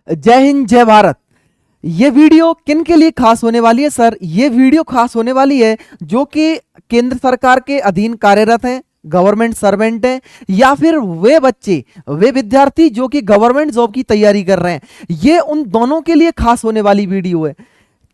जय हिंद जय भारत। ये वीडियो किन के लिए खास होने वाली है सर? ये वीडियो खास होने वाली है जो कि केंद्र सरकार के अधीन कार्यरत हैं, गवर्नमेंट सर्वेंट हैं, या फिर वे बच्चे, वे विद्यार्थी जो कि गवर्नमेंट जॉब की तैयारी कर रहे हैं। ये उन दोनों के लिए खास होने वाली वीडियो है।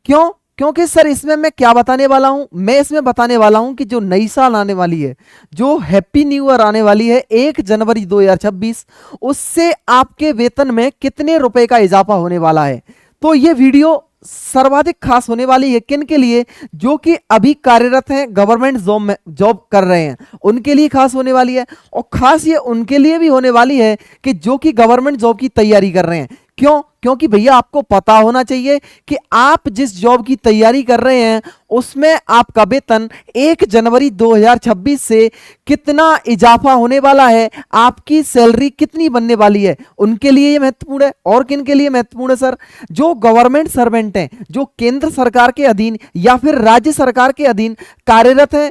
क्यों? क्योंकि सर इसमें मैं क्या बताने वाला हूं? मैं इसमें बताने वाला हूं कि जो नई साल आने वाली है, जो हैप्पी न्यू ईयर आने वाली है 1 जनवरी 2026, उससे आपके वेतन में कितने रुपए का इजाफा होने वाला है। तो ये वीडियो सर्वाधिक खास होने वाली है किन के लिए? जो कि अभी कार्यरत हैं, गवर्नमेंट जॉब में जॉब कर रहे हैं, उनके लिए खास होने वाली है। और खास ये उनके लिए भी होने वाली है कि जो कि गवर्नमेंट जॉब की तैयारी कर रहे हैं। क्यों? क्योंकि भैया आपको पता होना चाहिए कि आप जिस जॉब की तैयारी कर रहे हैं उसमें आपका वेतन 1 जनवरी 2026 से कितना इजाफा होने वाला है, आपकी सैलरी कितनी बनने वाली है, उनके लिए ये महत्वपूर्ण है। और किन के लिए महत्वपूर्ण है सर? जो गवर्नमेंट सर्वेंट हैं, जो केंद्र सरकार के अधीन या फिर राज्य सरकार के अधीन कार्यरत हैं,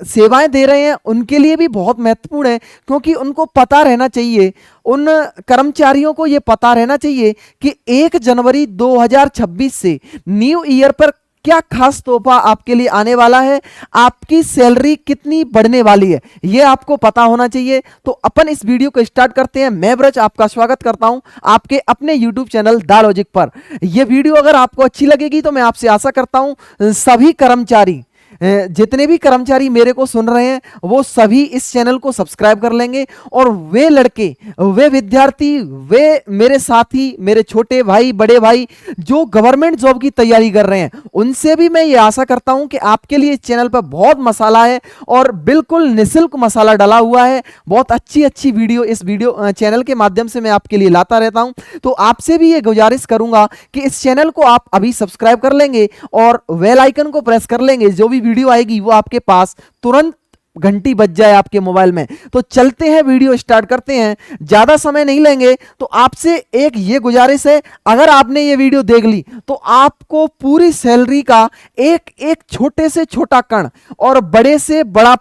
सेवाएं दे रहे हैं, उनके लिए भी बहुत महत्वपूर्ण है। क्योंकि उनको पता रहना चाहिए, उन कर्मचारियों को यह पता रहना चाहिए कि 1 जनवरी 2026 से न्यू ईयर पर क्या खास तोहफा आपके लिए आने वाला है, आपकी सैलरी कितनी बढ़ने वाली है, यह आपको पता होना चाहिए। तो अपन इस वीडियो को स्टार्ट करते हैं। मैं ब्रज आपका स्वागत करता हूं आपके अपने YouTube चैनल द लॉजिक पर। यह वीडियो अगर आपको अच्छी लगेगी तो मैं आपसे आशा करता हूं सभी कर्मचारी, जितने भी कर्मचारी मेरे को सुन रहे हैं, वो सभी इस चैनल को सब्सक्राइब कर लेंगे। और वे लड़के, वे विद्यार्थी, वे मेरे साथी, मेरे छोटे भाई, बड़े भाई जो गवर्नमेंट जॉब की तैयारी कर रहे हैं, उनसे भी मैं ये आशा करता हूं कि आपके लिए इस चैनल पर बहुत मसाला है और बिल्कुल निःशुल्क मसाला डला हुआ है। बहुत अच्छी अच्छी वीडियो इस वीडियो चैनल के माध्यम से मैं आपके लिए लाता रहता हूं। तो आपसे भी ये गुजारिश करूंगा कि इस चैनल को आप अभी सब्सक्राइब कर लेंगे और बेल आइकन को प्रेस कर लेंगे। जो भी वीडियो आएगी वो आपके पास तुरंत घंटी बज जाए आपके मोबाइल में। तो चलते हैं, वीडियो स्टार्ट करते हैं, ज्यादा समय नहीं लेंगे। तो आपसे एक ये गुजारिश है, अगर आपने ये वीडियो देख ली तो आपको पूरी सैलरी का एक एक छोटे से छोटा कण और बड़े से बड़ा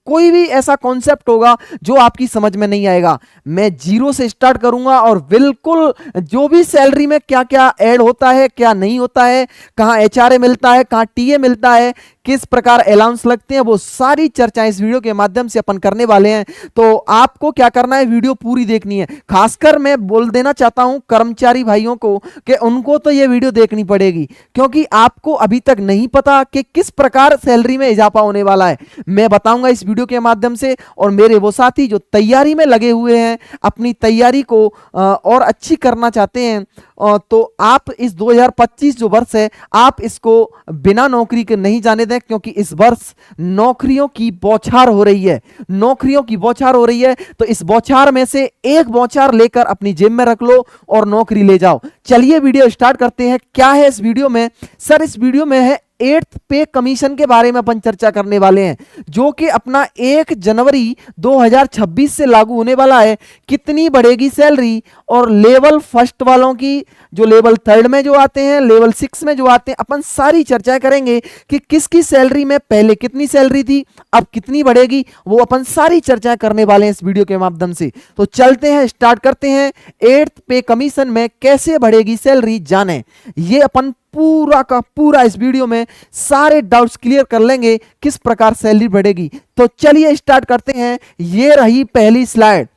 कोई भी ऐसा कॉन्सेप्ट होगा जो आपकी समझ में नहीं आएगा, मैं जीरो से स्टार्ट करूंगा। और बिल्कुल जो भी सैलरी में क्या क्या ऐड होता है, क्या नहीं होता है, कहां एचआरए मिलता है, कहां टीए मिलता है, किस प्रकार अलाउंस लगते हैं, वो सारी चर्चाएं इस वीडियो के माध्यम से अपन करने वाले हैं। तो आपको क्या करना है, वीडियो पूरी देखनी है। खासकर मैं बोल देना चाहता हूं कर्मचारी भाइयों को कि उनको तो ये वीडियो देखनी पड़ेगी, क्योंकि आपको अभी तक नहीं पता कि किस प्रकार सैलरी में इजाफा होने वाला है। मैं बताऊंगा इस वीडियो के माध्यम से। और मेरे वो साथी जो तैयारी में लगे हुए हैं, अपनी तैयारी को और अच्छी करना चाहते हैं, तो आप इस 2025 जो वर्ष है, आप इसको बिना नौकरी के नहीं जाने दें। क्योंकि इस वर्ष नौकरियों की बौछार हो रही है, नौकरियों की बौछार हो रही है। तो इस बौछार में से एक बौछार लेकर अपनी जेब में रख लो और नौकरी ले जाओ। चलिए वीडियो स्टार्ट करते हैं। क्या है इस वीडियो में सर? इस वीडियो में है 8th पे कमीशन के बारे में अपन चर्चा करने वाले हैं, जो कि अपना 1 जनवरी 2026 से लागू होने वाला है। कितनी बढ़ेगी सैलरी, और लेवल फर्स्ट वालों की, जो लेवल थर्ड में जो आते हैं, लेवल 6 में जो आते हैं, अपन सारी चर्चाएं करेंगे कि किसकी सैलरी में पहले कितनी सैलरी थी, अब कितनी बढ़ेगी, वो अपन सारी चर्चाएं करने वाले हैं इस वीडियो के माध्यम से। तो चलते हैं, स्टार्ट करते हैं। 8th पे कमीशन में कैसे बढ़ेगी सैलरी जाने, ये अपन पूरा का पूरा इस वीडियो में सारे डाउट्स क्लियर कर लेंगे, किस प्रकार सैलरी बढ़ेगी। तो चलिए स्टार्ट करते हैं। ये रही पहली स्लाइड।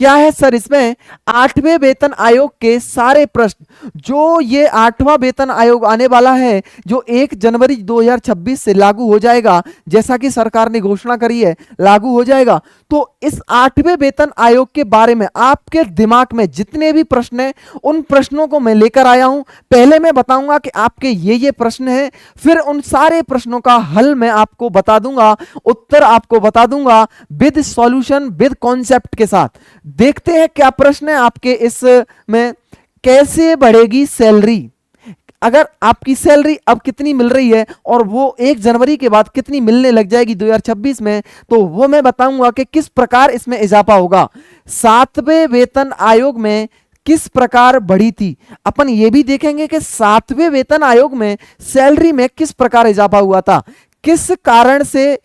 क्या है सर इसमें? 8वें वेतन आयोग के सारे प्रश्न। जो ये 8वां वेतन आयोग आने वाला है, जो 1 जनवरी 2026 से लागू हो जाएगा, जैसा कि सरकार ने घोषणा करी है, लागू हो जाएगा। तो इस 8वें वेतन आयोग के बारे में आपके दिमाग में जितने भी प्रश्न हैं, उन प्रश्नों को मैं लेकर आया हूं। पहले मैं बताऊंगा कि आपके ये प्रश्न हैं, फिर उन सारे प्रश्नों का हल मैं आपको बता दूंगा, उत्तर आपको बता दूंगा विद सॉल्यूशन, विद कॉन्सेप्ट के साथ। देखते हैं क्या प्रश्न है आपके इसमें। कैसे बढ़ेगी सैलरी? अगर आपकी सैलरी अब कितनी मिल रही है और वो 1 जनवरी के बाद कितनी मिलने लग जाएगी 2026 में, तो वो मैं बताऊंगा कि किस प्रकार इसमें इजाफा होगा। 7वें वेतन आयोग में किस प्रकार बढ़ी थी, अपन ये भी देखेंगे कि 7वें वेतन आयोग में सैलरी में किस प्रकार इजाफा हुआ था, किस कारण से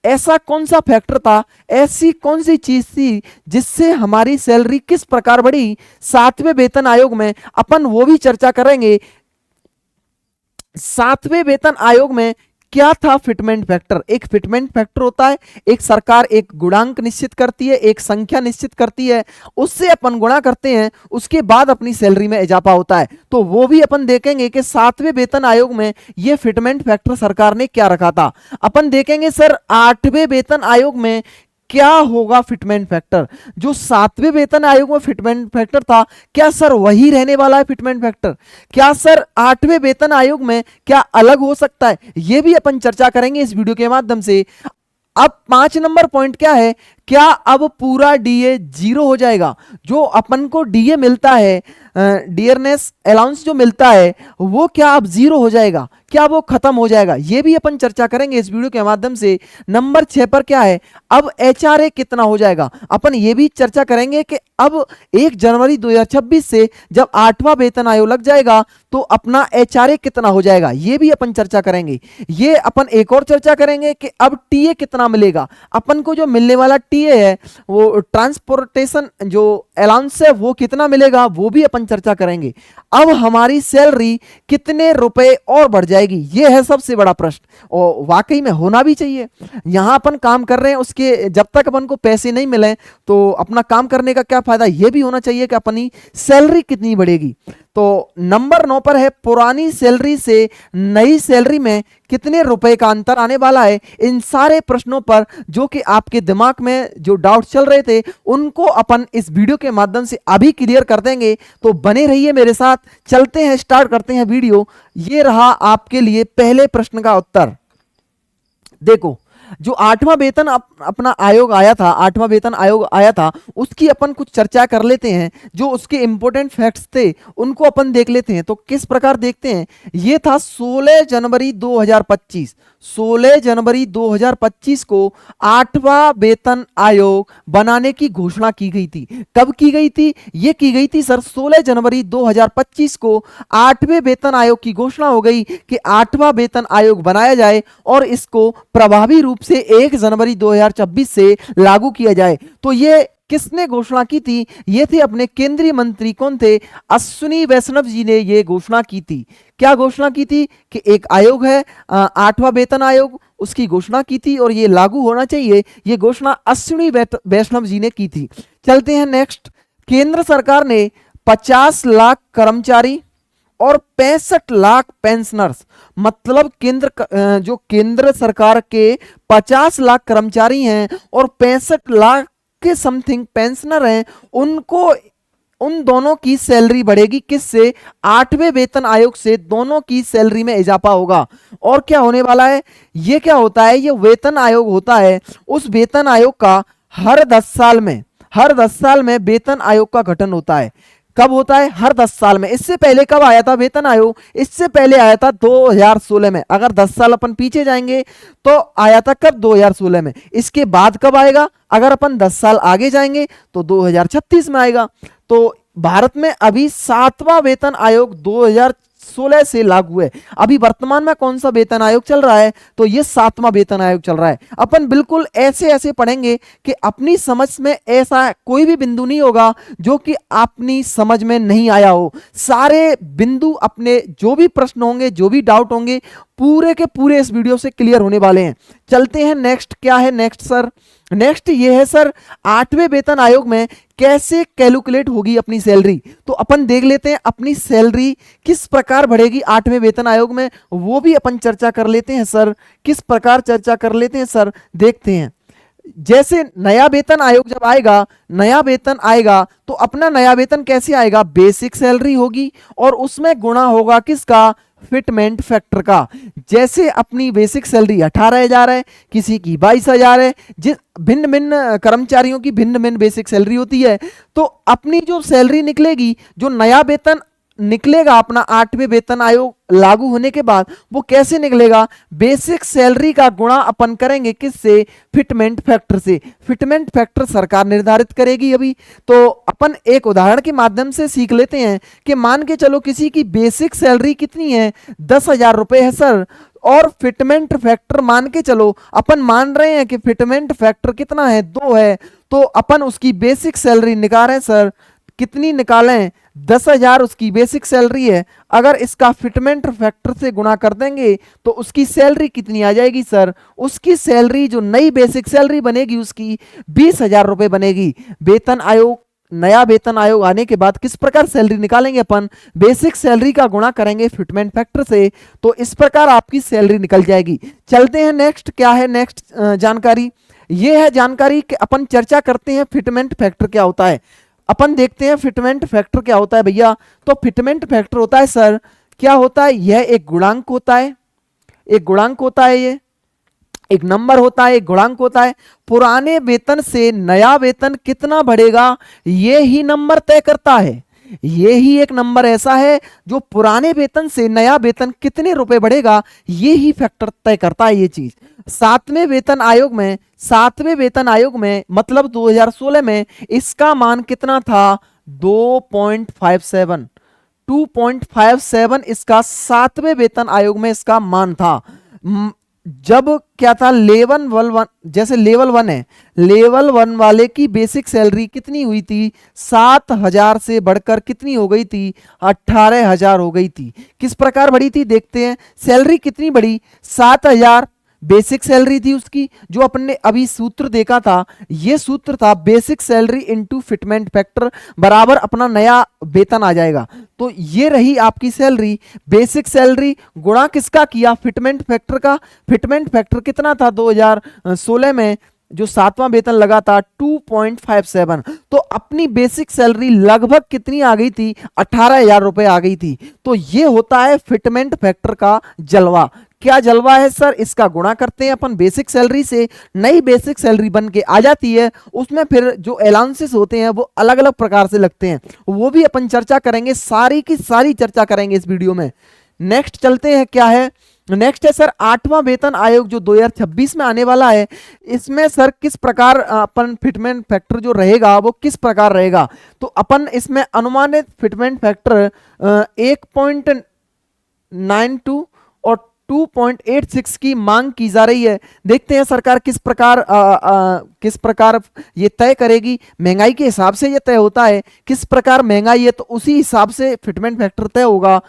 ऐसा कौन सा फैक्टर था, ऐसी कौन सी चीज थी जिससे हमारी सैलरी किस प्रकार बढ़ी 7वें वेतन आयोग में, अपन वो भी चर्चा करेंगे। 7वें वेतन आयोग में क्या था फिटमेंट फैक्टर। एक फिटमेंट फैक्टर होता है, एक सरकार एक गुणांक निश्चित करती है, एक संख्या निश्चित करती है, उससे अपन गुणा करते हैं, उसके बाद अपनी सैलरी में इजाफा होता है। तो वो भी अपन देखेंगे कि 7वें वेतन आयोग में ये फिटमेंट फैक्टर सरकार ने क्या रखा था। अपन देखेंगे सर 8वें वेतन आयोग में क्या होगा फिटमेंट फैक्टर। जो 7वें वेतन आयोग में फिटमेंट फैक्टर था, क्या सर वही रहने वाला है फिटमेंट फैक्टर? क्या सर 8वें वेतन आयोग में क्या अलग हो सकता है? ये भी अपन चर्चा करेंगे इस वीडियो के माध्यम से। अब 5 नंबर पॉइंट क्या है, क्या अब पूरा डीए जीरो हो जाएगा? जो अपन को डीए मिलता है, डियरनेस अलाउंस जो मिलता है, वो क्या अब जीरो हो जाएगा? क्या वो खत्म हो जाएगा? ये भी अपन चर्चा करेंगे इस वीडियो के माध्यम से। नंबर 6 पर क्या है, अब एचआरए कितना हो जाएगा? अपन ये भी चर्चा करेंगे कि अब 1 जनवरी 2026 से जब 8वां वेतन आयोग लग जाएगा तो अपना एचआरए कितना हो जाएगा, ये भी अपन चर्चा करेंगे। ये अपन एक और चर्चा करेंगे कि अब टीए कितना मिलेगा। अपन को जो मिलने वाला टीए है, वो ट्रांसपोर्टेशन जो अलाउंस है, वो कितना मिलेगा, वो भी अपन चर्चा करेंगे। अब हमारी सैलरी कितने रुपए और बढ़ जाएगी, ये है सबसे बड़ा प्रश्न, और वाकई में होना भी चाहिए। यहां अपन काम कर रहे हैं, उसके जब तक अपन को पैसे नहीं मिले तो अपना काम करने का क्या फायदा, ये भी होना चाहिए कि अपनी सैलरी कितनी बढ़ेगी। तो नंबर 9 पर है, पुरानी सैलरी से नई सैलरी में कितने रुपए का अंतर आने वाला है। इन सारे प्रश्नों पर जो कि आपके दिमाग में जो डाउट चल रहे थे, उनको अपन इस वीडियो के माध्यम से अभी क्लियर कर देंगे। तो बने रहिए मेरे साथ, चलते हैं, स्टार्ट करते हैं वीडियो। ये रहा आपके लिए पहले प्रश्न का उत्तर। देखो, जो 8वां वेतन अपना आयोग आया था, 8वां वेतन आयोग आया था, उसकी अपन कुछ चर्चा कर लेते हैं। जो उसके इंपॉर्टेंट फैक्ट्स थे उनको अपन देख लेते हैं। तो किस प्रकार देखते हैं, ये था 16 जनवरी 2025। 16 जनवरी 2025 को 8वां वेतन आयोग बनाने की घोषणा की गई थी। कब की गई थी? ये की गई थी सर 16 जनवरी 2025 को 8वें वेतन आयोग की घोषणा हो गई कि 8वां वेतन आयोग बनाया जाए और इसको प्रभावी रूप से 1 जनवरी 2026 से लागू किया जाए। तो ये किसने घोषणा की थी? ये थे अपने केंद्रीय मंत्री, कौन थे? अश्विनी वैष्णव जी ने ये घोषणा की थी। क्या घोषणा की थी? कि एक आयोग है 8वां वेतन आयोग, उसकी घोषणा की थी और ये लागू होना चाहिए। ये घोषणा अश्विनी वैष्णव जी ने की थी। चलते हैं नेक्स्ट। केंद्र सरकार ने 50 लाख कर्मचारी और 65 लाख पेंशनर्स, मतलब जो केंद्र सरकार के 50 लाख कर्मचारी हैं और 65 लाख के समथिंग पेंशनर हैं, उनको, उन दोनों की सैलरी बढ़ेगी। किससे? 8वें वेतन आयोग से दोनों की सैलरी में इजाफा होगा। और क्या होने वाला है? ये क्या होता है, ये वेतन आयोग होता है, उस वेतन आयोग का हर 10 साल में वेतन आयोग का गठन होता है। कब होता है? हर 10 साल में। इससे पहले कब आया था वेतन आयोग? इससे पहले आया था 2016 में। अगर 10 साल अपन पीछे जाएंगे तो आया था कब? 2016 में। इसके बाद कब आएगा? अगर अपन 10 साल आगे जाएंगे तो 2036 में आएगा। तो भारत में अभी 7वां वेतन आयोग 2016 से लागू है। अभी वर्तमान में कौन सा वेतन आयोग चल रहा है? तो ये 7वां वेतन आयोग चल रहा है। अपन बिल्कुल ऐसे ऐसे पढ़ेंगे कि अपनी समझ में ऐसा कोई भी बिंदु नहीं होगा जो कि अपनी समझ में नहीं आया हो। सारे बिंदु, अपने जो भी प्रश्न होंगे, जो भी डाउट होंगे, पूरे के पूरे इस वीडियो से क्लियर होने वाले हैं। चलते हैं नेक्स्ट। क्या है नेक्स्ट सर? नेक्स्ट ये है सर, 8वें वेतन आयोग में कैसे कैलकुलेट होगी अपनी सैलरी। तो अपन देख लेते हैं अपनी सैलरी किस प्रकार बढ़ेगी 8वें वेतन आयोग में, वो भी अपन चर्चा कर लेते हैं सर। किस प्रकार चर्चा कर लेते हैं सर, देखते हैं। जैसे नया वेतन आयोग जब आएगा, नया वेतन आएगा तो अपना नया वेतन कैसे आएगा? बेसिक सैलरी होगी और उसमें गुणा होगा किसका? फिटमेंट फैक्टर का। जैसे अपनी बेसिक सैलरी 18,000 है, किसी की 22,000 है, जिस भिन्न भिन्न कर्मचारियों की भिन्न भिन्न बेसिक सैलरी होती है। तो अपनी जो सैलरी निकलेगी, जो नया वेतन निकलेगा अपना 8वें वेतन आयोग लागू होने के बाद, वो कैसे निकलेगा? बेसिक सैलरी का गुणा अपन करेंगे किससे? फिटमेंट फैक्टर से। फिटमेंट फैक्टर सरकार निर्धारित करेगी। अभी तो अपन एक उदाहरण के माध्यम से सीख लेते हैं कि मान के चलो किसी की बेसिक सैलरी कितनी है? 10,000 रुपए है सर। और फिटमेंट फैक्टर मान के चलो, अपन मान रहे हैं कि फिटमेंट फैक्टर कितना है, 2 है, तो अपन उसकी बेसिक सैलरी निकाल रहे हैं सर, कितनी निकालें, 10,000 उसकी बेसिक सैलरी है। अगर इसका फिटमेंट फैक्टर से गुणा कर देंगे तो उसकी सैलरी कितनी आ जाएगी सर, उसकी सैलरी जो नई बेसिक सैलरी बनेगी उसकी 20,000 रुपए बनेगी। वेतन आयोग, नया वेतन आयोग आने के बाद किस प्रकार सैलरी निकालेंगे अपन, बेसिक सैलरी का गुणा करेंगे फिटमेंट फैक्टर से, तो इस प्रकार आपकी सैलरी निकल जाएगी। चलते हैं नेक्स्ट, क्या है नेक्स्ट जानकारी, ये है जानकारी कि अपन चर्चा करते हैं फिटमेंट फैक्टर क्या होता है। अपन देखते हैं फिटमेंट फैक्टर क्या होता है भैया। तो फिटमेंट फैक्टर होता है सर, क्या होता है, यह एक गुणांक होता है, एक गुणांक होता है, ये एक नंबर होता है, एक गुणांक होता है। पुराने वेतन से नया वेतन कितना बढ़ेगा ये ही नंबर तय करता है। ये ही एक नंबर ऐसा है जो पुराने वेतन से नया वेतन कितने रुपए बढ़ेगा ये ही फैक्टर तय करता है ये चीज। सातवें वेतन आयोग में, सातवें वेतन आयोग में मतलब 2016 में इसका मान कितना था, 2.57, 2.57 इसका सातवें वेतन आयोग में इसका मान था। जब क्या था, लेवल वन, जैसे लेवल 1 है, लेवल 1 वाले की बेसिक सैलरी कितनी हुई थी, 7,000 से बढ़कर कितनी हो गई थी, 18,000 हो गई थी। किस प्रकार बढ़ी थी देखते हैं, सैलरी कितनी बढ़ी, 7,000 बेसिक सैलरी थी उसकी, जो अपन ने अभी सूत्र देखा था, ये सूत्र था basic salary into fitment factor बराबर अपना नया वेतन आ जाएगा। तो ये रही आपकी सैलरी, बेसिक सैलरी गुणा किसका किया, फिटमेंट फैक्टर का। फिटमेंट फैक्टर कितना था 2016 में, जो सातवां वेतन लगा था 2.57, तो अपनी बेसिक सैलरी लगभग कितनी आ गई थी, 18,000 रुपए आ गई थी। तो ये होता है फिटमेंट फैक्टर का जलवा। क्या जलवा है सर, इसका गुणा करते हैं अपन बेसिक सैलरी से, नई बेसिक सैलरी बन के आ जाती है, उसमें फिर जो अलाउंसेस होते हैं वो अलग अलग प्रकार से लगते हैं, वो भी अपन चर्चा करेंगे, सारी की सारी चर्चा करेंगे इस वीडियो में। नेक्स्ट चलते हैं, क्या है नेक्स्ट है सर, आठवां वेतन आयोग जो 2026 में आने वाला है, इसमें सर किस प्रकार अपन फिटमेंट फैक्टर जो रहेगा वो किस प्रकार रहेगा। तो अपन इसमें अनुमानित फिटमेंट फैक्टर 1.92 और 2.86 की मांग की जा रही है। देखते हैं सरकार किस प्रकार ये तय करेगी, महंगाई के हिसाब से ये तय होता है, किस प्रकार महंगाई है तो उसी हिसाब से फिटमेंट फैक्टर तय होगा।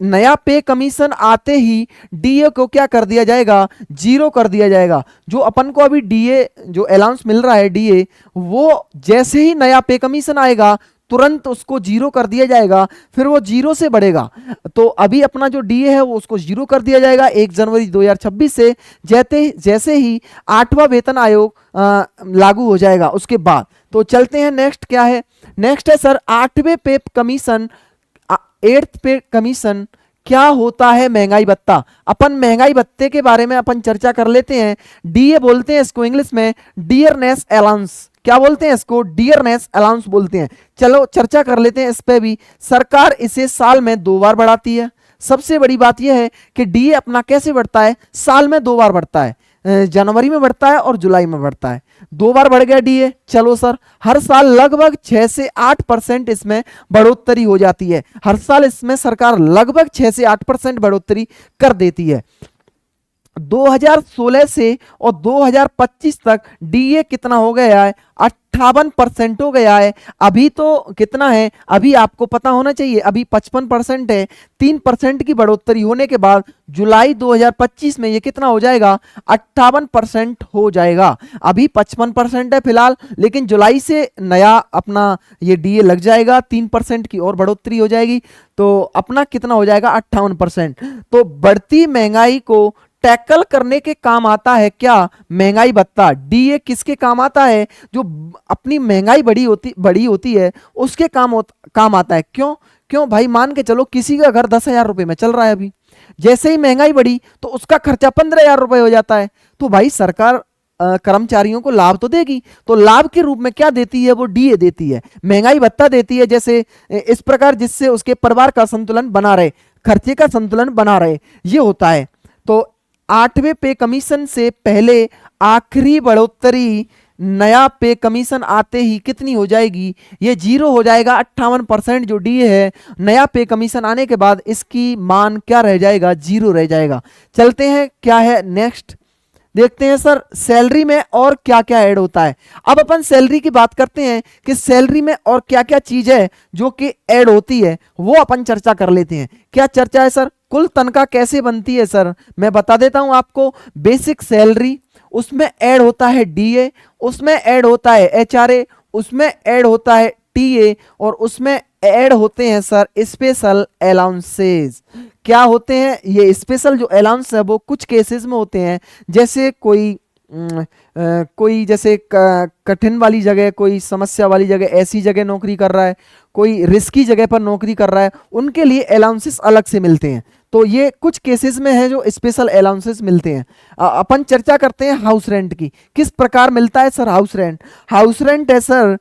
नया पे कमीशन आते ही डीए को क्या कर दिया जाएगा, 0 कर दिया जाएगा। जो अपन को अभी डीए जो अलाउंस मिल रहा है डीए, वो जैसे ही नया पे कमीशन आएगा तुरंत उसको 0 कर दिया जाएगा, फिर वो 0 से बढ़ेगा। तो अभी अपना जो डीए है वो उसको 0 कर दिया जाएगा 1 जनवरी 2026 से, जैसे ही आठवां वेतन आयोग लागू हो जाएगा उसके बाद। तो चलते हैं नेक्स्ट, क्या है नेक्स्ट है सर, आठवें पे कमीशन, 8th पे कमीशन क्या होता है, महंगाई भत्ता। अपन महंगाई भत्ते के बारे में अपन चर्चा कर लेते हैं। डीए बोलते हैं इसको इंग्लिश में डियरनेस अलाउंस, क्या बोलते हैं इसको, डियरनेस अलाउंस बोलते हैं। चलो चर्चा कर लेते हैं इस पे भी। सरकार इसे साल में 2 बार बढ़ाती है। सबसे बड़ी बात यह है कि डीए अपना कैसे बढ़ता है, साल में 2 बार बढ़ता है, जनवरी में बढ़ता है और जुलाई में बढ़ता है। 2 बार बढ़ गया डीए, चलो सर हर साल लगभग 6 से 8% इसमें बढ़ोतरी हो जाती है। हर साल इसमें सरकार लगभग 6 से 8% बढ़ोतरी कर देती है। 2016 से और 2025 तक डीए कितना हो गया है, 58% हो गया है। अभी तो कितना है, अभी आपको पता होना चाहिए, अभी 55% है। 3% की बढ़ोतरी होने के बाद जुलाई 2025 में ये कितना हो जाएगा, 58% हो जाएगा। अभी 55% है फिलहाल, लेकिन जुलाई से नया अपना ये डीए लग जाएगा, 3% की और बढ़ोतरी हो जाएगी, तो अपना कितना हो जाएगा, 58%। तो बढ़ती महंगाई को टैकल करने के काम आता है क्या, महंगाई भत्ता। डीए किसके काम आता है, जो अपनी महंगाई बड़ी होती है उसके काम आता है। क्यों भाई, मान के चलो किसी का घर 10,000 रुपए में चल रहा है, अभी जैसे ही महंगाई बढ़ी तो उसका खर्चा 15,000 रुपए हो जाता है। तो भाई सरकार कर्मचारियों को लाभ तो देगी, तो लाभ के रूप में क्या देती है, वो डीए देती है, महंगाई भत्ता देती है, जैसे इस प्रकार जिससे उसके परिवार का संतुलन बना रहे, खर्चे का संतुलन बना रहे, ये होता है। तो 8वें पे कमीशन से पहले आखिरी बढ़ोतरी नया पे कमीशन आते ही कितनी हो जाएगी, ये 0 हो जाएगा। 58% जो डीए है नया पे कमीशन आने के बाद इसकी मान क्या रह जाएगा, 0 रह जाएगा। चलते हैं क्या है नेक्स्ट, देखते हैं सर सैलरी में और क्या क्या ऐड होता है। अब अपन सैलरी की बात करते हैं कि सैलरी में और क्या क्या चीज है जो कि ऐड होती है, वो अपन चर्चा कर लेते हैं। क्या चर्चा है सर, कुल तनख्वाह कैसे बनती है सर, मैं बता देता हूं आपको। बेसिक सैलरी, उसमें ऐड होता है डीए, उसमें ऐड होता है एचआरए, उसमें ऐड होता है टीए, और उसमें ऐड होते हैं सर स्पेशल अलाउंसेस। क्या होते हैं ये स्पेशल जो अलाउंस है, वो कुछ केसेस में होते हैं, जैसे कोई जैसे कठिन वाली जगह, कोई समस्या वाली जगह, ऐसी जगह नौकरी कर रहा है, कोई रिस्की जगह पर नौकरी कर रहा है, उनके लिए अलाउंसेस अलग से मिलते हैं। तो ये कुछ केसेस में है जो स्पेशल अलाउंसेस मिलते हैं। अपन चर्चा करते हैं हाउस रेंट की। किस प्रकार मिलता है sir house rent, house rent है सर,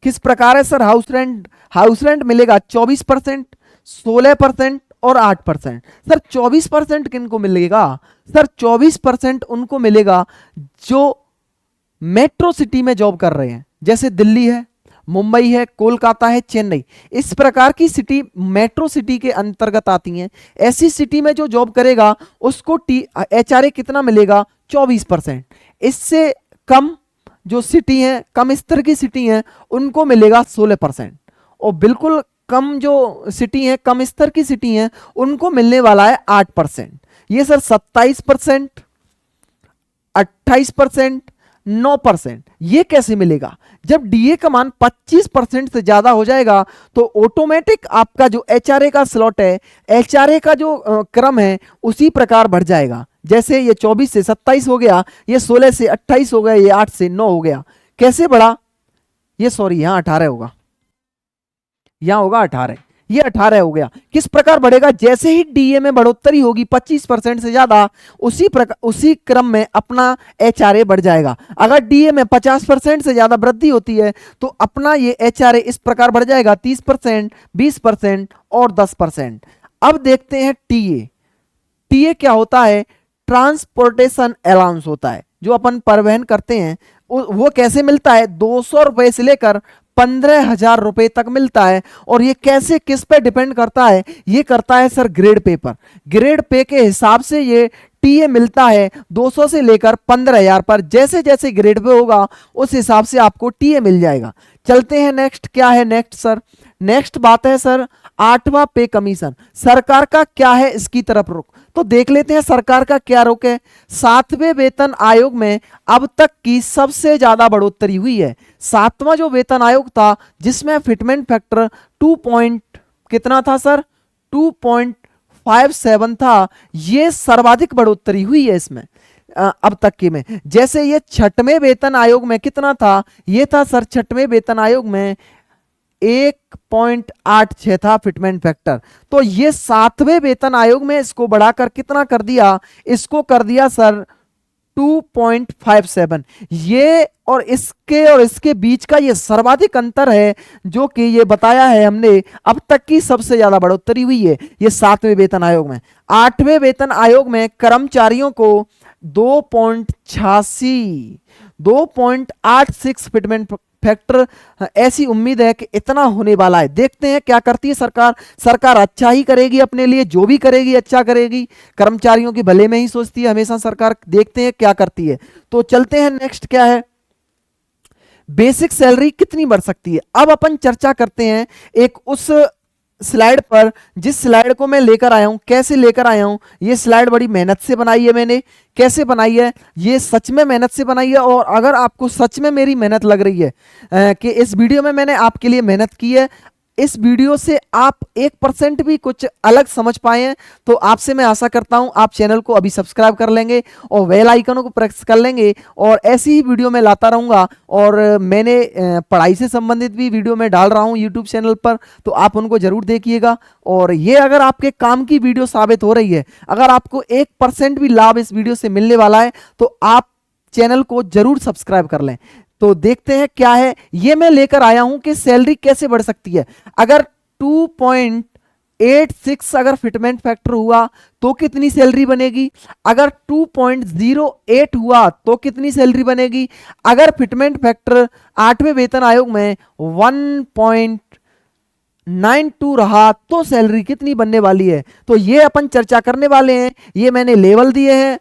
किस प्रकार है sir house rent, house rent मिलेगा 24%, 16% और 8%। सर 24% किनको मिलेगा, सर 24% उनको मिलेगा जो मेट्रो सिटी में जॉब कर रहे हैं, जैसे दिल्ली है, मुंबई है, कोलकाता है, चेन्नई, इस प्रकार की सिटी मेट्रो सिटी के अंतर्गत आती हैं। ऐसी सिटी में जो जॉब करेगा उसको एचआरए कितना मिलेगा, 24%। इससे कम जो सिटी हैं, कम स्तर की सिटी हैं, उनको मिलेगा 16%। और बिल्कुल कम जो सिटी हैं, कम स्तर की सिटी हैं, उनको मिलने वाला है 8%। ये सर 27%, 28%, 9%। ये कैसे मिलेगा, जब डीए का मान 25% से ज्यादा हो जाएगा तो ऑटोमेटिक आपका जो एचआरए का स्लॉट है, एचआरए का जो क्रम है, उसी प्रकार बढ़ जाएगा। जैसे ये 24 से 27 हो गया, ये 16 से 28 हो गया, ये 8 से 9 हो गया। कैसे बढ़ा, ये सॉरी यहां 18 होगा, यहां होगा 18, ये 18 हो गया। किस प्रकार बढ़ेगा, जैसे ही डीए में बढ़ोतरी होगी 25% से ज्यादा, उसी क्रम में अपना एचआरए बढ़ जाएगा। अगर डीए में 50% से ज्यादा वृद्धि होती है तो अपना ये एचआरए इस प्रकार बढ़ जाएगा 30%, 20% और 10%। अब देखते हैं टीए। टीए क्या होता है, ट्रांसपोर्टेशन अलाउंस होता है, जो अपन परिवहन करते हैं वो कैसे मिलता है, 200 रुपए से लेकर 15,000 रुपए तक मिलता है। और ये कैसे किस पे डिपेंड करता है, ये करता है सर ग्रेड पे पर। ग्रेड पे के हिसाब से ये टीए मिलता है 200 से लेकर 15,000 पर। जैसे जैसे ग्रेड पे होगा उस हिसाब से आपको टीए मिल जाएगा। चलते हैं नेक्स्ट, क्या है नेक्स्ट सर, नेक्स्ट बात है सर 8वां पे कमीशन। सरकार का क्या है इसकी तरफ रुख, तो देख लेते हैं सरकार का क्या रुख है। 7वें वेतन आयोग में अब तक की सबसे ज्यादा बढ़ोतरी हुई है। 7वां जो वेतन आयोग था, जिसमें फिटमेंट फैक्टर 2 कितना था सर, 2.57 था, ये सर्वाधिक बढ़ोतरी हुई है इसमें अब तक के में। जैसे ये 6वें वेतन आयोग में कितना था, ये था सर 6वें वेतन आयोग में 1.86 था फिटमेंट फैक्टर। तो ये 7वें वेतन आयोग में इसको बढ़ाकर कितना कर दिया, इसको कर दिया सर 2.57। ये और इसके बीच का ये सर्वाधिक अंतर है, जो कि ये बताया है हमने, अब तक की सबसे ज्यादा बढ़ोतरी हुई है ये 7वें वेतन आयोग में। 8वें वेतन आयोग में कर्मचारियों को 2.86 फिटमेंट फैक्टर, ऐसी उम्मीद है कि इतना होने वाला है। देखते हैं क्या करती है सरकार। सरकार अच्छा ही करेगी, अपने लिए जो भी करेगी अच्छा करेगी, कर्मचारियों के भले में ही सोचती है हमेशा सरकार। देखते हैं क्या करती है। तो चलते हैं नेक्स्ट, क्या है बेसिक सैलरी कितनी बढ़ सकती है। अब अपन चर्चा करते हैं एक उस स्लाइड पर, जिस स्लाइड को मैं लेकर आया हूं। कैसे लेकर आया हूं, ये स्लाइड बड़ी मेहनत से बनाई है मैंने। कैसे बनाई है, ये सच में मेहनत से बनाई है। और अगर आपको सच में मेरी मेहनत लग रही है कि इस वीडियो में मैंने आपके लिए मेहनत की है, इस वीडियो से आप 1% भी कुछ अलग समझ पाए हैं, तो आपसे मैं आशा करता हूं आप चैनल को अभी सब्सक्राइब कर लेंगे और बेल आइकनों को प्रेस कर लेंगे। और ऐसी ही वीडियो मैं लाता रहूंगा। और मैंने पढ़ाई से संबंधित भी वीडियो में डाल रहा हूं यूट्यूब चैनल पर, तो आप उनको जरूर देखिएगा। और ये अगर आपके काम की वीडियो साबित हो रही है, अगर आपको 1% भी लाभ इस वीडियो से मिलने वाला है, तो आप चैनल को जरूर सब्सक्राइब कर लें। तो देखते हैं क्या है, ये मैं लेकर आया हूं कि सैलरी कैसे बढ़ सकती है। अगर 2.86 अगर फिटमेंट फैक्टर हुआ तो कितनी सैलरी बनेगी, अगर 2.08 हुआ तो कितनी सैलरी बनेगी, अगर फिटमेंट फैक्टर 8वें वेतन आयोग में 1.92 रहा तो सैलरी कितनी बनने वाली है। तो ये अपन चर्चा करने वाले हैं। ये मैंने लेवल दिए हैं,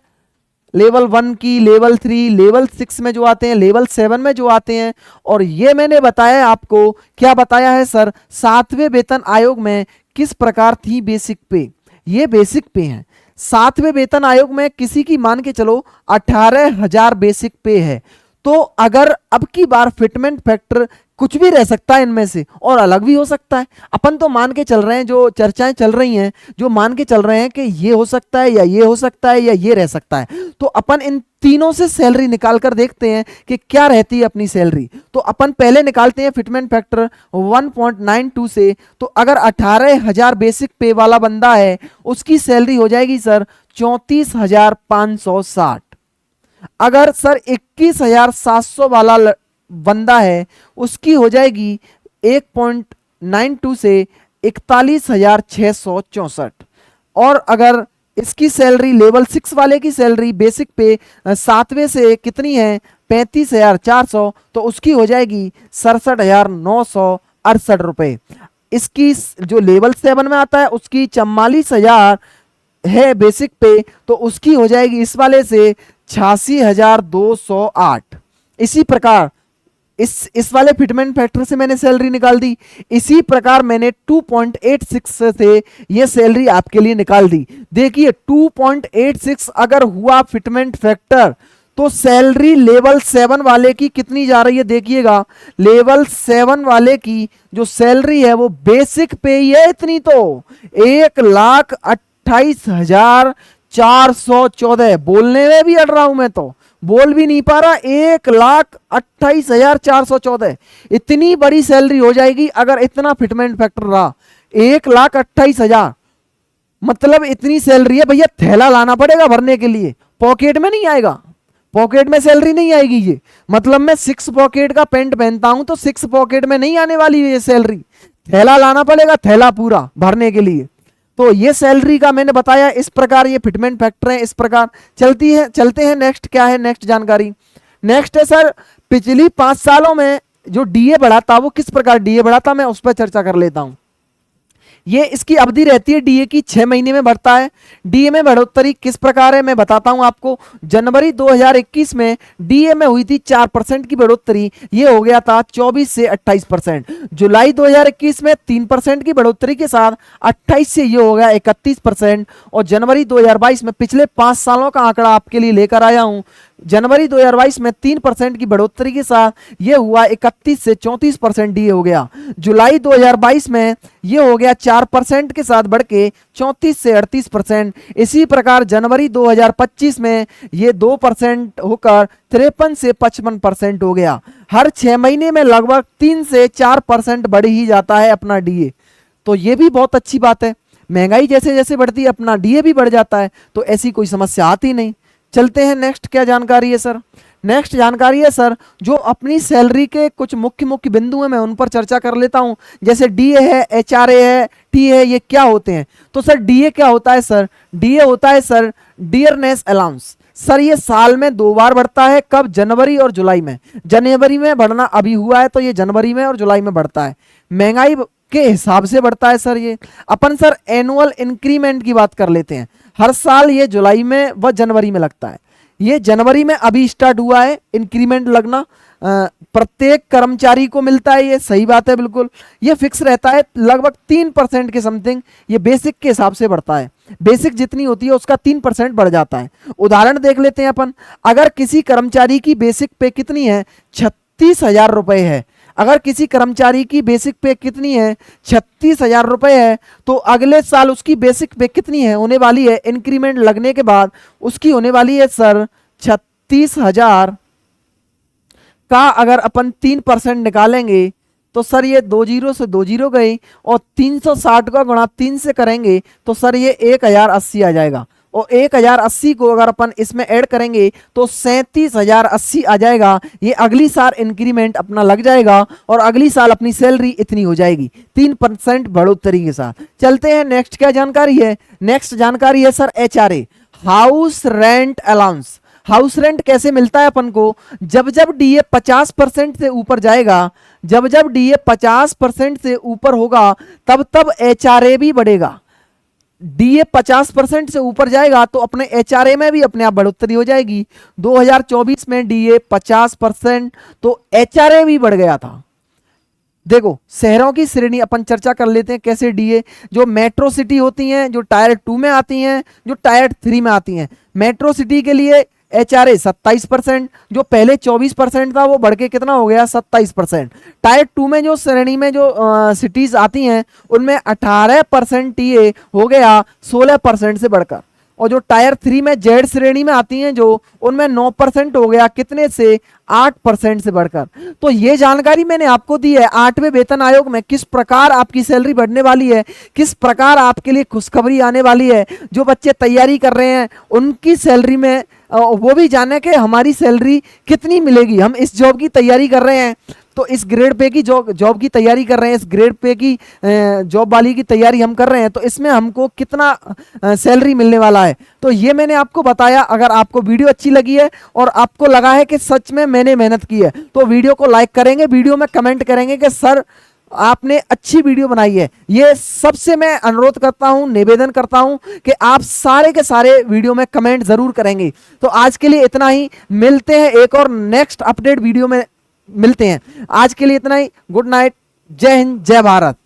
लेवल 1 की, लेवल 3, लेवल 6 में जो आते हैं, लेवल 7 में जो आते हैं। और ये मैंने बताया है आपको, क्या बताया है सर, 7वें वेतन आयोग में किस प्रकार थी बेसिक पे। ये बेसिक पे है। 7वें वेतन आयोग में किसी की मान के चलो 18,000 बेसिक पे है। तो अगर अब की बार फिटमेंट फैक्टर कुछ भी रह सकता है इनमें से और अलग भी हो सकता है। अपन तो मान के चल रहे हैं, जो चर्चाएं चल रही हैं, जो मान के चल रहे हैं कि ये हो सकता है या ये हो सकता है या ये रह सकता है। तो अपन इन तीनों से सैलरी निकाल कर देखते हैं कि क्या रहती है अपनी सैलरी। तो अपन पहले निकालते हैं फिटमेंट फैक्टर 1.92 से। तो अगर 18,000 बेसिक पे वाला बंदा है, उसकी सैलरी हो जाएगी सर 34,560। अगर सर 21,700 वाला बंदा है, उसकी हो जाएगी 1.92 से 41,664। और अगर इसकी सैलरी लेवल 6 वाले की सैलरी बेसिक पे 7वें से कितनी है, 35,400, तो उसकी हो जाएगी 67,968 रुपए। इसकी जो लेवल 7 में आता है उसकी 44,000 है बेसिक पे, तो उसकी हो जाएगी इस वाले से 86,208। इसी प्रकार इस वाले फिटमेंट फैक्टर से मैंने सैलरी निकाल दी। इसी प्रकार मैंने 2.86 से ये सैलरी आपके लिए निकाल दी। देखिए 2.86 अगर हुआ फिटमेंट फैक्टर तो सैलरी लेवल 7 वाले की कितनी जा रही है, देखिएगा लेवल 7 वाले की जो सैलरी है वो बेसिक पे ही है इतनी, तो 1,28,414। बोलने में भी अड़ रहा हूं मैं, तो बोल भी नहीं पा रहा। 1,28,414 इतनी बड़ी सैलरी हो जाएगी अगर इतना फिटमेंट फैक्टर रहा। 1,28,000 मतलब इतनी सैलरी है भैया, थैला लाना पड़ेगा भरने के लिए, पॉकेट में नहीं आएगा, पॉकेट में सैलरी नहीं आएगी। ये मतलब मैं 6 पॉकेट का पैंट पहनता हूं तो 6 पॉकेट में नहीं आने वाली ये सैलरी, थैला लाना पड़ेगा, थैला पूरा भरने के लिए। तो ये सैलरी का मैंने बताया, इस प्रकार ये फिटमेंट फैक्टर है। इस प्रकार चलते हैं नेक्स्ट। क्या है नेक्स्ट जानकारी? नेक्स्ट है सर, पिछली 5 सालों में जो डीए बढ़ा था वो किस प्रकार डीए बढ़ा था, मैं उस पर चर्चा कर लेता हूं। ये इसकी अवधि रहती है डीए की 6 महीने में बढ़ता है। डीए में बढ़ोतरी किस प्रकार है मैं बताता हूं आपको। जनवरी 2021 में डीए में हुई थी 4% की बढ़ोतरी, ये हो गया था 24 से 28%। जुलाई 2021 में 3% की बढ़ोतरी के साथ 28 से ये हो गया 31%। और जनवरी 2022 में, पिछले 5 सालों का आंकड़ा आपके लिए लेकर आया हूं, जनवरी 2022 में 3% की बढ़ोतरी के साथ ये हुआ 31 से 34% डीए हो गया। जुलाई 2022 में ये हो गया 4% के साथ बढ़ के 34 से 38%। इसी प्रकार जनवरी 2025 में ये 2% होकर 53 से 55% हो गया। हर 6 महीने में लगभग 3 से 4% बढ़ ही जाता है अपना डीए। तो ये भी बहुत अच्छी बात है, महंगाई जैसे जैसे बढ़ती है अपना डीए भी बढ़ जाता है, तो ऐसी कोई समस्या आती नहीं। चलते हैं नेक्स्ट। क्या जानकारी है सर? नेक्स्ट जानकारी है सर, जो अपनी सैलरी के कुछ मुख्य मुख्य बिंदु हैं मैं उन पर चर्चा कर लेता हूं। जैसे डीए है, एचआरए है, टी है, ये क्या होते हैं? तो सर डीए क्या होता है सर? डीए होता है सर डियरनेस अलाउंस। सर ये साल में 2 बार बढ़ता है, कब? जनवरी और जुलाई में। जनवरी में बढ़ना अभी हुआ है तो ये जनवरी में और जुलाई में बढ़ता है, महंगाई के हिसाब से बढ़ता है सर ये। अपन सर एनुअल इंक्रीमेंट की बात कर लेते हैं। हर साल ये जुलाई में व जनवरी में लगता है। ये जनवरी में अभी स्टार्ट हुआ है इंक्रीमेंट लगना, प्रत्येक कर्मचारी को मिलता है, ये सही बात है बिल्कुल। ये फिक्स रहता है लगभग 3% के समथिंग, ये बेसिक के हिसाब से बढ़ता है। बेसिक जितनी होती है उसका 3% बढ़ जाता है। उदाहरण देख लेते हैं अपन। अगर किसी कर्मचारी की बेसिक पे कितनी है? 36,000 रुपए है। अगर किसी कर्मचारी की बेसिक पे कितनी है? 36,000 रुपए है, तो अगले साल उसकी बेसिक पे कितनी है होने वाली है? इंक्रीमेंट लगने के बाद उसकी होने वाली है सर 36,000 का अगर अपन 3% निकालेंगे तो सर ये 2 जीरो से 2 जीरो गई, और 360 का गुणा 3 से करेंगे तो सर ये 1,080 आ जाएगा। और 1080 को अगर अपन इसमें ऐड करेंगे तो 37,080 आ जाएगा। ये अगली साल इंक्रीमेंट अपना लग जाएगा और अगली साल अपनी सैलरी इतनी हो जाएगी 3% बढ़ोतरी के साथ। चलते हैं नेक्स्ट क्या जानकारी है। नेक्स्ट जानकारी है sir HRA, house rent allowance. House rent कैसे मिलता है अपन को, जब जब डीए 50% से ऊपर जाएगा, जब जब डीए 50% से ऊपर होगा तब तब HRA भी बढ़ेगा। डीए 50% से ऊपर जाएगा तो अपने HRA में भी अपने आप बढ़ोतरी हो जाएगी। 2024 में डीए 50% तो HRA भी बढ़ गया था। देखो शहरों की श्रेणी अपन चर्चा कर लेते हैं कैसे डीए, जो मेट्रो सिटी होती हैं, जो टायर 2 में आती हैं, जो टायर 3 में आती हैं। मेट्रो सिटी के लिए HRA 27%, जो पहले 24% था वो बढ़ के कितना हो गया 27%। टायर 2 में जो श्रेणी में जो सिटीज आती हैं उनमें 18% टीए हो गया 16% से बढ़कर, और जो टायर 3 में जेड श्रेणी में आती हैं जो, उनमें 9% हो गया कितने से 8% से बढ़कर। तो ये जानकारी मैंने आपको दी है 8वें वेतन आयोग में किस प्रकार आपकी सैलरी बढ़ने वाली है, किस प्रकार आपके लिए खुशखबरी आने वाली है। जो बच्चे तैयारी कर रहे हैं उनकी सैलरी में वो भी जाने कि हमारी सैलरी कितनी मिलेगी। हम इस जॉब की तैयारी कर रहे हैं तो इस ग्रेड पे की जॉब की तैयारी कर रहे हैं, इस ग्रेड पे की जॉब वाली की तैयारी हम कर रहे हैं, तो इसमें हमको कितना सैलरी मिलने वाला है। तो ये मैंने आपको बताया। अगर आपको वीडियो अच्छी लगी है और आपको लगा है कि सच में मैंने मेहनत की है तो वीडियो को लाइक करेंगे, वीडियो में कमेंट करेंगे कि सर आपने अच्छी वीडियो बनाई है। ये सबसे मैं अनुरोध करता हूं, निवेदन करता हूं कि आप सारे के सारे वीडियो में कमेंट जरूर करेंगे। तो आज के लिए इतना ही, मिलते हैं एक और नेक्स्ट अपडेट वीडियो में मिलते हैं। आज के लिए इतना ही, गुड नाइट, जय हिंद, जय भारत।